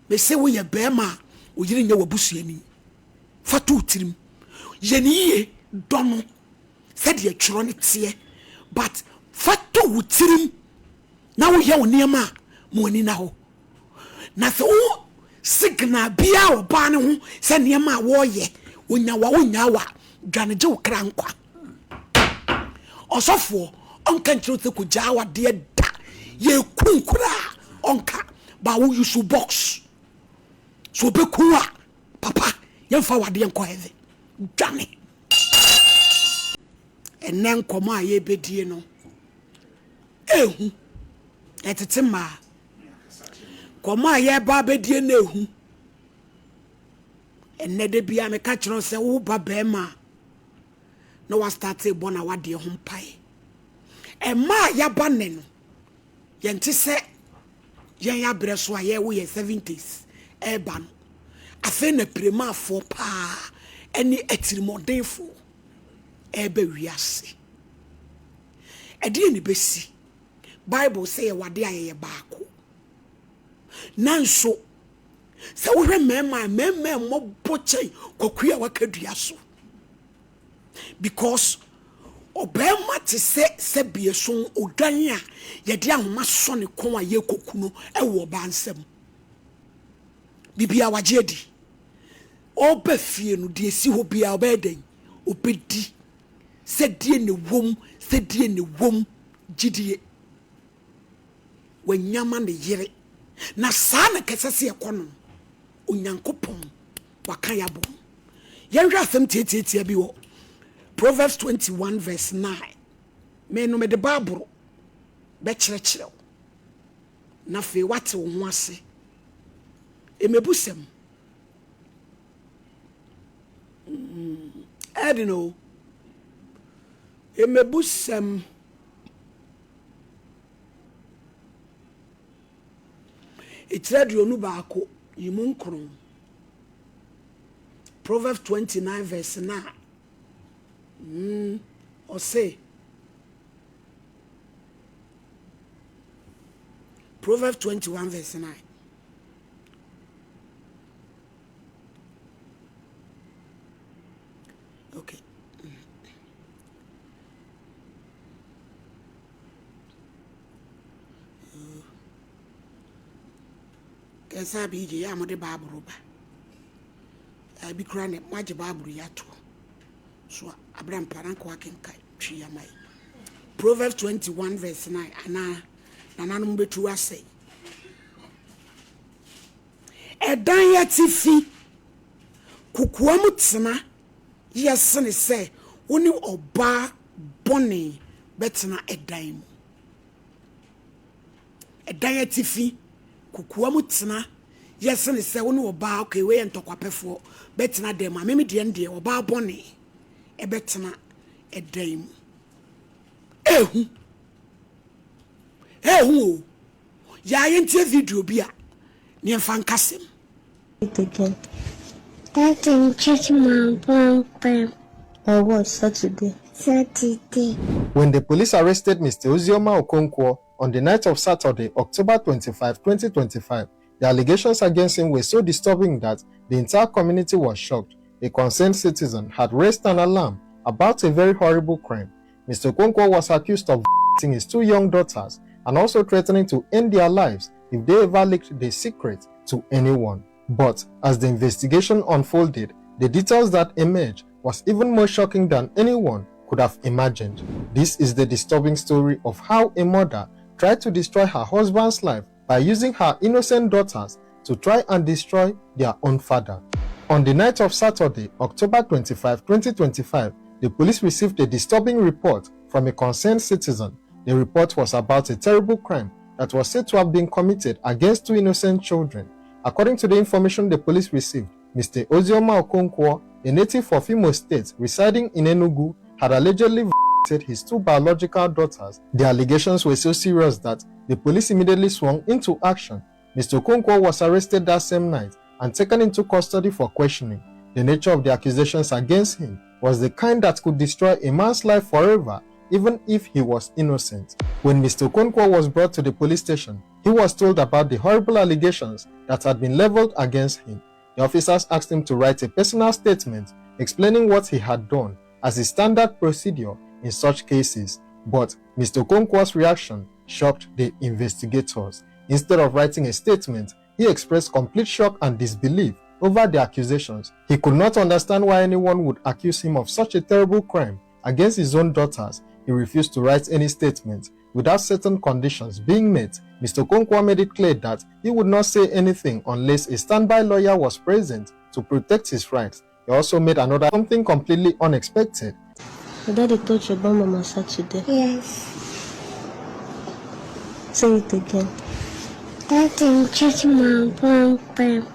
me say we ye bema o yiri nya wabusuani fatu tirim yeniye dono said ye tworo ne tie but fatu wutirim na wo ye onema mo ani na ho na so signal bia oba ne ho se niema wo ye onya wa dwane je wo krankwa osofo onka ntiro te ko jawa de da ye kunkura onka ba wo use box so be kuwa papa ye fa wade enko heaven dwane enen koma ye bedie no ehu etete ma koma ye ba bedie na ehu enne de bia me ka kiro se wo ba be ma no wa start e bona wade ho mpae e ma ya ba ne no ye nti se yen ya bre so aye wo ye 70s e ba no afa na prema fo pa eni etirimodefo e be wiase e de ni besi bible say wade aye baako nanso se wo hwe mema mo boche kokua wakadua so because obema te se bieso odan a ye de ahoma so ne kon a ye kokuno e wo ba nsem bibia waje di oba fie no de esi ho bia obeden obedi se die ne wom gidie wanyama ne yire na saa na kesese ekono onyankopon wakan ya bom yenhwa asem tietietie bi wo Proverbs 21 verse 9 me no me de baburo be kyerɛkyerɛw na fe wate wo ho ase emebusem I don't know emebusem itiradio nu baako yimunkron Proverbs 29 verse 9 or say Proverbs 21 verse 9 okay kesa bi je ya mo de baburu ba abi kura ne maje baburu ya to so Abraham paranko akenkai twa mai Proverbs 21 verse 9 ana nananum betu ase edan ya tifi kukuwa mutena yesene se woni oba bone betena edan mu edan ya tifi kukuwa mutena yesene se woni oba okay we entokwapefo betena dem ameme de ende oba bone ebetena edan mu ehu ya yentie video bia ne mfa nkasem that in church man or what Saturday. When the police arrested Mr. Ozioma Okonkwo on the night of Saturday, October 25, 2025, the allegations against him were so disturbing that the entire community was shocked. A concerned citizen had raised an alarm about a very horrible crime. Mr. Okonkwo was accused of violating his two young daughters and also threatening to end their lives if they ever leaked the secret to anyone. But as the investigation unfolded, the details that emerged was even more shocking than anyone could have imagined. This is the disturbing story of how a mother tried to destroy her husband's life by using her innocent daughters to try and destroy their own father. On the night of Saturday, October 25, 2025, the police received a disturbing report from a concerned citizen. The report was about a terrible crime that was said to have been committed against two innocent children. According to the information the police received, Mr. Ozioma Okonkwo, a native of Imo State residing in Enugu, had allegedly violated his two biological daughters. The allegations were so serious that the police immediately swung into action. Mr. Okonkwo was arrested that same night and taken into custody for questioning. The nature of the accusations against him was the kind that could destroy a man's life forever, even if he was innocent. When Mr. Okonkwo was brought to the police station, he was told about the horrible allegations that had been leveled against him. The officers asked him to write a personal statement explaining what he had done as a standard procedure in such cases, but Mr. Okonkwo's reaction shocked the investigators. Instead of writing a statement, he expressed complete shock and disbelief over the accusations. He could not understand why anyone would accuse him of such a terrible crime against his own daughters. He refused to write any statement without certain conditions being met. Mr. Okonkwo made it clear that he would not say anything unless a standby lawyer was present to protect his rights. He also made something completely unexpected. Your daddy told you about Mama Saturday. Yes. Say it again. That in church, Mom, Pam.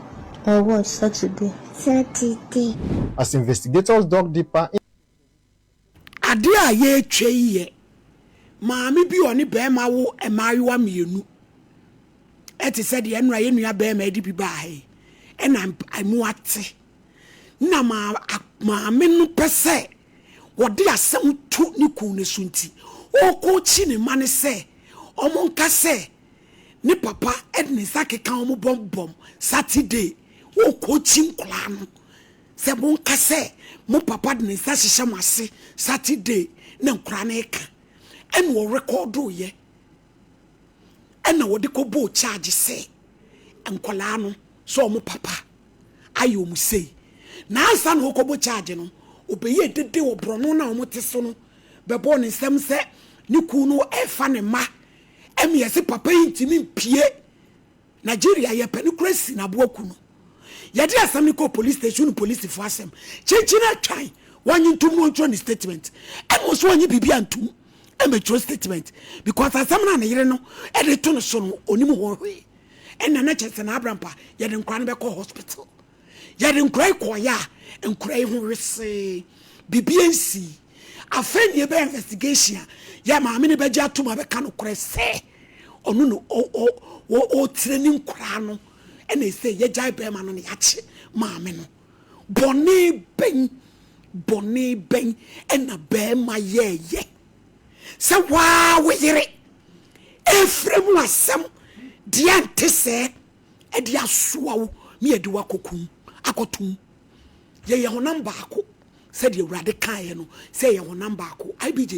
Or what? Saturday. Saturday. As investigators dug deeper in Adia ye cheye. Maami bi oni bema wo emayiwa mienu. Eti said the enra ye nua bema edi bi bae. Ena amu ate. Na maami no pese wodi asem tu ni ku ne sunti. Oko chi ne mane se omo nka se ni papa edne sakeka omo bom Saturday oko chi nkola no se mo nka se mo papa de nsa hihye mase Saturday na nkura na eka en wo record ye en wo de ko bo charge se nkola no so mo papa ayo mu sei na ansa na ko bo charge no obeye dede wo brono na wo te so no bebo ne nsem se ni ku no efa ne ma emiese papa intimi mpie Nigeria ye penukrasi na boaku no yade asam ni ko police station police for asem chinchina twan wanyi ntum no ntro ni statement emo so wanyi bibia antum emetro statement because asam na yire no e de to no so no onim ho hwe enna na chese na abrampa yade nkwa no be ko hospital yade nkwa ko ya nkwa ho wese bibiansi afeni be investigation ya maame ne beja atuma be ka no kore se onu no o training nkwa no ene se ye jai be ma no ne yache maame no boni ben ena be ma ye se wa weyire efrem asem dia ntese e dia soa wo me edi wakokum akotum ye honam baako se de urade kan ye no se ye honam baako ibj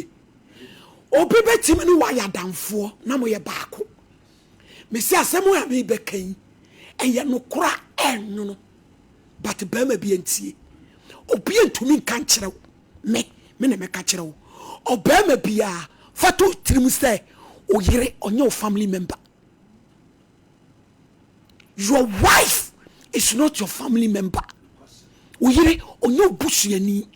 obi betimi no wa ya damfo na mo ye baako me si asem ya me be kan eye no kura enno no but be ma bi antie obi antumi kan kyerɛw me na me ka kyerɛw obema bia fatu tirim say oyire onye family member. Your wife is not your family member. Oyire onye busuani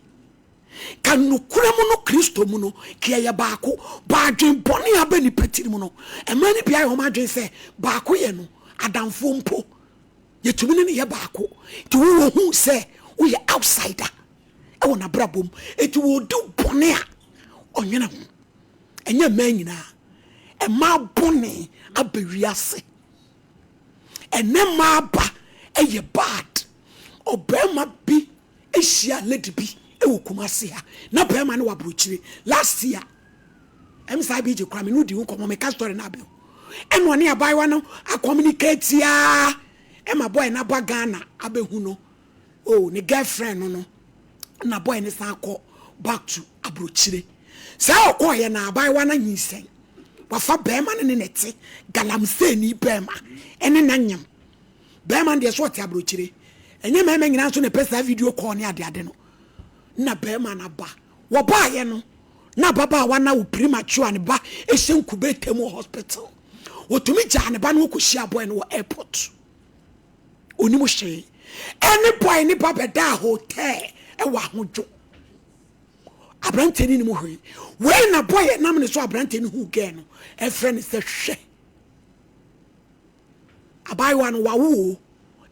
kan no kuremu no Kristo mu no kiya baako ba adwen boni abani petiri mu no emani bia yo ma adwen say baako ye no adamfo mpo yetumi ne ye baako ti wo hu say wo ye outsider e wona brabom eti wo do boni a onwena ho enye manyina e ma boni abawiase ene ma ba eye bad obema bi ehia lady bi ewo kumase ha na bema ne wabrochire last year MSIB je kwame no di wo komo me ka story na be eno ne abaiwa no a communicate ya e ma boy na ba Ghana abehu no oh ne girlfriend no na boy ne san ko back to abrochire sa okoye na abaiwa na nyisen wafa bema ne nete galamse ni bema ene nanyam bema de so te abrochire enye mema nyina so ne pesa video call ne ade no na bema na ba wo ba ye no na baba wa na wo premature ne ba ehyen kubetemu hospital wotumi ja ne ba no koshia boy no airport onimu hye any boy ni baba da hotel e wa hojo abranteni ni mu hwe we na boy na me so abranteni hu ge no e friend se hwe abai wa no wa wo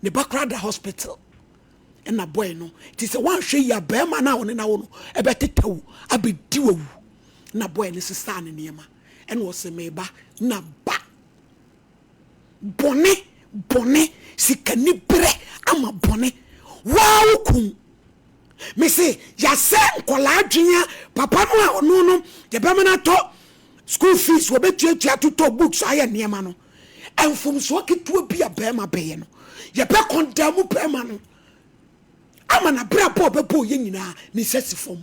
ne bakra da hospital na boy no ti se wan hwe ya be ma na woni na wo no e betetewu abedi wu na boy ne sisa ne niema en wo se meba na ba bone sikani bre ama bone wow kum me say ya se nkola adwenya papa no a ono no ye be na to school fees wo betuatua to books aye niema no and from so ketewa bi a bema bɛyɛ no ye be condemn bema no ama na bra bo bebo ye nyina ne sesifom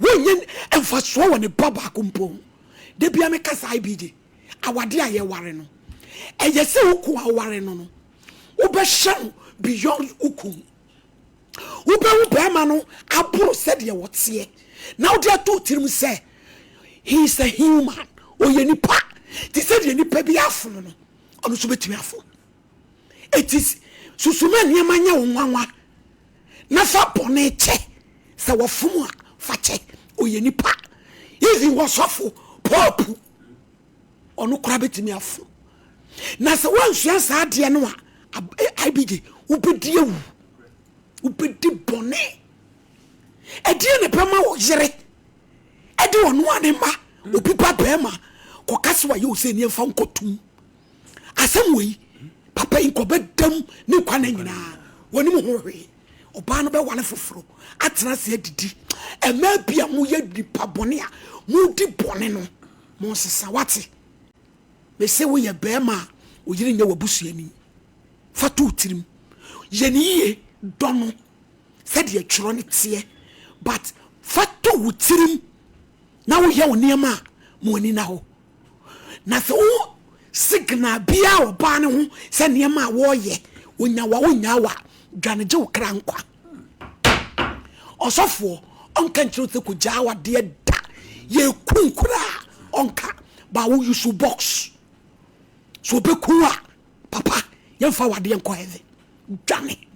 wonye emfa so wɔ ne baba akompo de bia me kasa ibije awade aye ware no eye se uku aware no no wo be hye beyond uku wo be bema no aburo said ye wote now they are to tirim say he is a human oye nipa ti said ye nipa bi afono no ono so betimi afo it is susuma niema nya wonwanwa na fa bone che se wofum a fa che oye nipa even wasofo popu ono kura betimi afo na se wansua sa ade no a ibj ubedi ewu ubedi bone edie ne pema wo yere edi wono ane ma obi pa bema kokase wa ye ose ni emfa nkotum asem wei papa inkobedam ne kwana nyina woni mo hohwe oba no be wane foforo atena se adidi ema bia mo ye dipa bone a mo di bone no mo sesa wate me se wo ye bema o yire nya wabusuani fatu tirim ye ni ye dono said ye tworo ne tie but fatu wutirim na wo ye woniema mo ani na ho na so signal bia oba ne ho se niema wo ye wonya wa dwaneje wo kra nkwa osofo onka nchiro se ko jawa de da ye kunkura onka ba wo use box so be kuwa papa ye fa wade enko heaven dwane